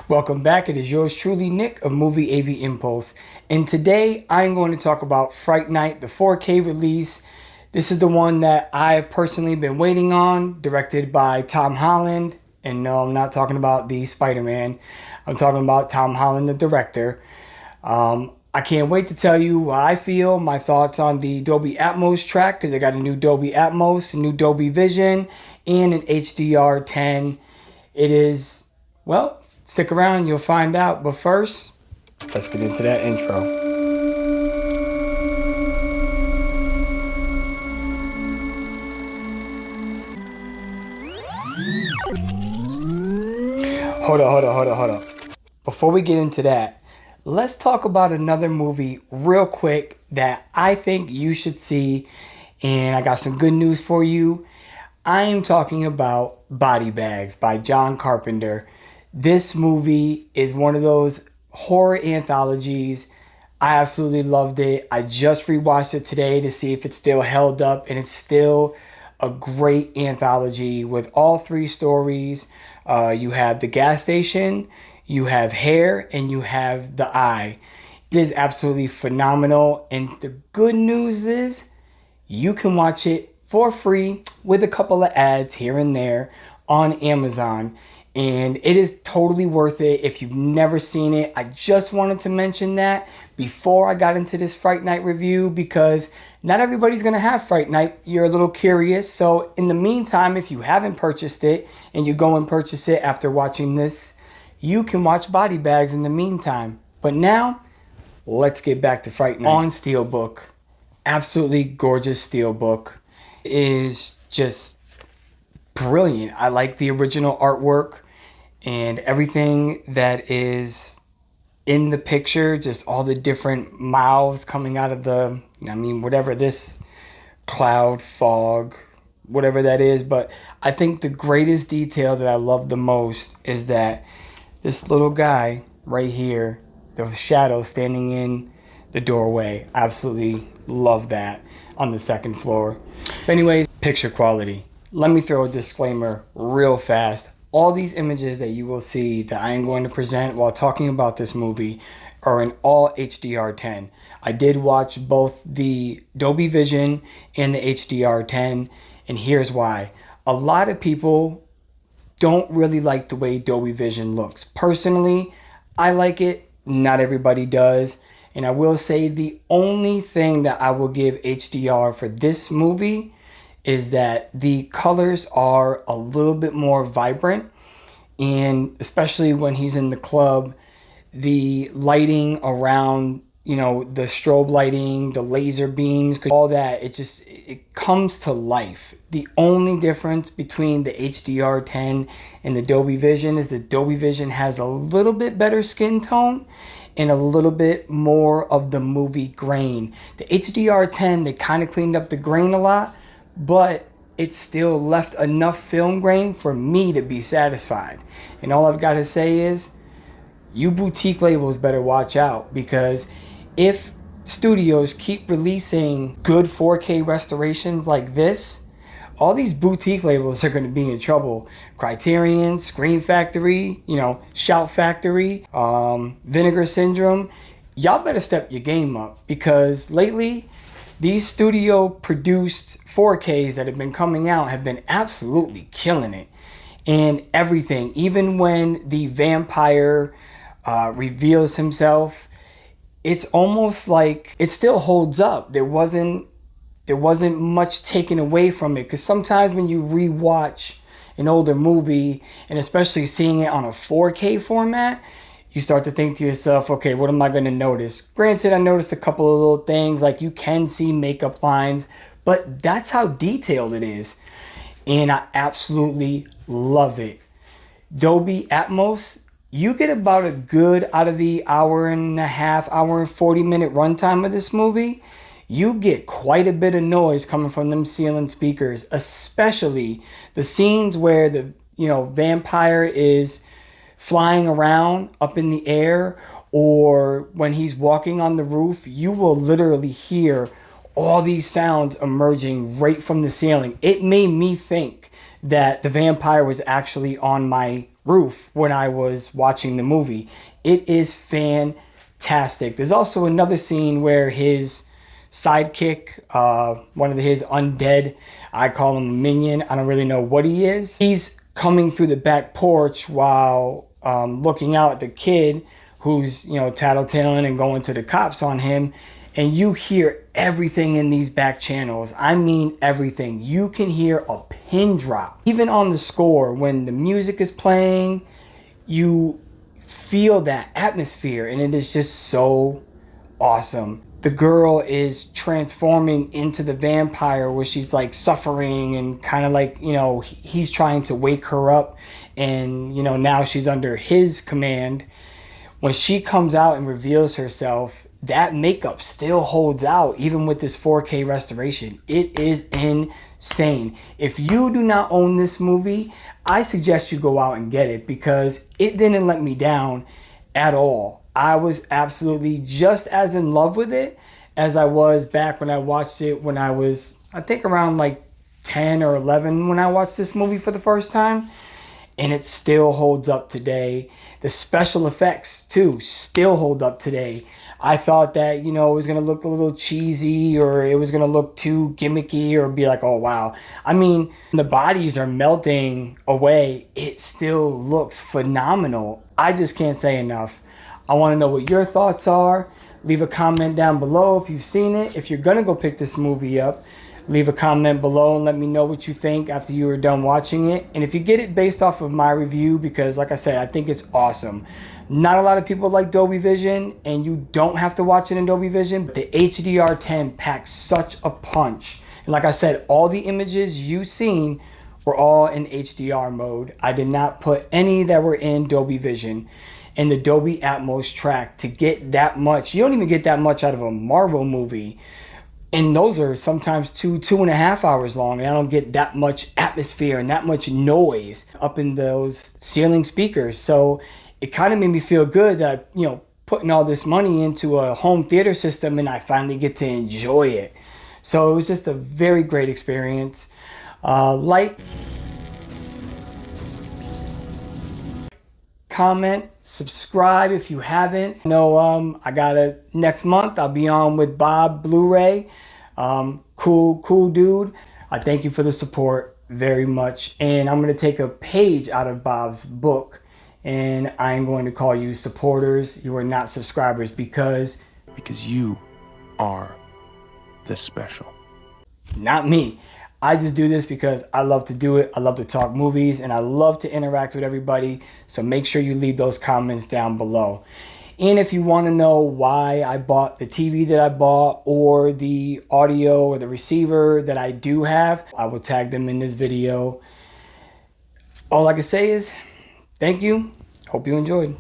Welcome back. It is yours truly, Nick of Movie AV Impulse. And today I'm going to talk about Fright Night, the 4K release. This is the one that I've personally been waiting on, directed by Tom Holland. And no, I'm not talking about the Spider-Man. I'm talking about Tom Holland, the director. I can't wait to tell you what I feel, my thoughts on the Dolby Atmos track, because I got a new Dolby Atmos, a new Dolby Vision, and an HDR10. It is, well, stick around, you'll find out. But first, let's get into that intro. Hold up. Before we get into that, let's talk about another movie real quick that I think you should see. And I got some good news for you. I am talking about Body Bags by John Carpenter. This movie is one of those horror anthologies. I absolutely loved it. I just rewatched it today to see if it's still held up, and it's still a great anthology with all three stories. You have the gas station, you have Hair, and you have The Eye. It is absolutely phenomenal, and the good news is you can watch it for free with a couple of ads here and there on Amazon. And it is totally worth it if you've never seen it. I just wanted to mention that before I got into this Fright Night review, because not everybody's going to have Fright Night. You're a little curious. So in the meantime, if you haven't purchased it and you go and purchase it after watching this, you can watch Body Bags in the meantime. But now, let's get back to Fright Night. On Steelbook, absolutely gorgeous Steelbook. It is just brilliant. I like the original artwork and everything that is in the picture, just all the different mouths coming out of the, whatever this cloud, fog, whatever that is. But I think the greatest detail that I love the most is that this little guy right here, the shadow standing in the doorway. Absolutely love that on the second floor. But anyways, picture quality. Let me throw a disclaimer real fast. All these images that you will see that I am going to present while talking about this movie are in all HDR10. I did watch both the Dolby Vision and the HDR10, and here's why. A lot of people don't really like the way Dolby Vision looks. Personally, I like it. Not everybody does. And I will say the only thing that I will give HDR for this movie is that the colors are a little bit more vibrant, and especially when he's in the club, the lighting around, the strobe lighting, the laser beams, all that, it comes to life. The only difference between the HDR10 and the Dolby Vision is the Dolby Vision has a little bit better skin tone and a little bit more of the movie grain. The HDR10, they kind of cleaned up the grain a lot, but it still left enough film grain for me to be satisfied. And all I've got to say is, you boutique labels better watch out, because if studios keep releasing good 4K restorations like this, all these boutique labels are going to be in trouble. Criterion, Screen Factory, Shout Factory, Vinegar Syndrome. Y'all better step your game up, because lately, these studio-produced 4Ks that have been coming out have been absolutely killing it. And everything, even when the vampire reveals himself, it's almost like it still holds up. There wasn't much taken away from it. Because sometimes when you rewatch an older movie, and especially seeing it on a 4K format, you start to think to yourself, okay, what am I going to notice? Granted, I noticed a couple of little things, like you can see makeup lines, but that's how detailed it is. And I absolutely love it. Dolby Atmos, you get about a good, out of the hour and 40-minute runtime of this movie, you get quite a bit of noise coming from them ceiling speakers, especially the scenes where the vampire is flying around up in the air, or when he's walking on the roof. You will literally hear all these sounds emerging right from the ceiling. It made me think that the vampire was actually on my roof when I was watching the movie. It is fantastic. There's also another scene where his sidekick, one of his undead, I call him a minion, I don't really know what he is. He's coming through the back porch while looking out at the kid who's, you know, tattletaling and going to the cops on him. And you hear everything in these back channels. I mean everything. You can hear a pin drop. Even on the score, when the music is playing, you feel that atmosphere, and it is just so awesome. The girl is transforming into the vampire where she's like suffering and kind of like, you know, he's trying to wake her up, and, you know, now she's under his command. When she comes out and reveals herself, that makeup still holds out even with this 4K restoration. It is insane. If you do not own this movie, I suggest you go out and get it, because it didn't let me down at all. I was absolutely just as in love with it as I was back when I watched it when I was, I think, around like 10 or 11 when I watched this movie for the first time. And it still holds up today. The special effects, too, still hold up today. I thought that, you know, it was going to look a little cheesy, or it was going to look too gimmicky, or be like, oh, wow. I mean, the bodies are melting away. It still looks phenomenal. I just can't say enough. I want to know what your thoughts are. Leave a comment down below if you've seen it. If you're going to go pick this movie up, leave a comment below and let me know what you think after you are done watching it. And if you get it based off of my review, because like I said, I think it's awesome. Not a lot of people like Dolby Vision, and you don't have to watch it in Dolby Vision, but the HDR10 packs such a punch. And like I said, all the images you've seen were all in HDR mode. I did not put any that were in Dolby Vision. And the Dolby Atmos track, to get that much, you don't even get that much out of a Marvel movie. And those are sometimes 2.5 hours long, and I don't get that much atmosphere and that much noise up in those ceiling speakers. So it kind of made me feel good that, you know, putting all this money into a home theater system, and I finally get to enjoy it. So it was just a very great experience. Like, comment, subscribe if you haven't. I know I got a next month I'll be on with Bob Blu-ray. Cool dude. I thank you for the support very much, and I'm going to take a page out of Bob's book, and I'm going to call you supporters. You are not subscribers, because you are the special. Not me. I just do this because I love to do it. I love to talk movies, and I love to interact with everybody. So make sure you leave those comments down below. And if you want to know why I bought the TV that I bought, or the audio or the receiver that I do have, I will tag them in this video. All I can say is thank you. Hope you enjoyed.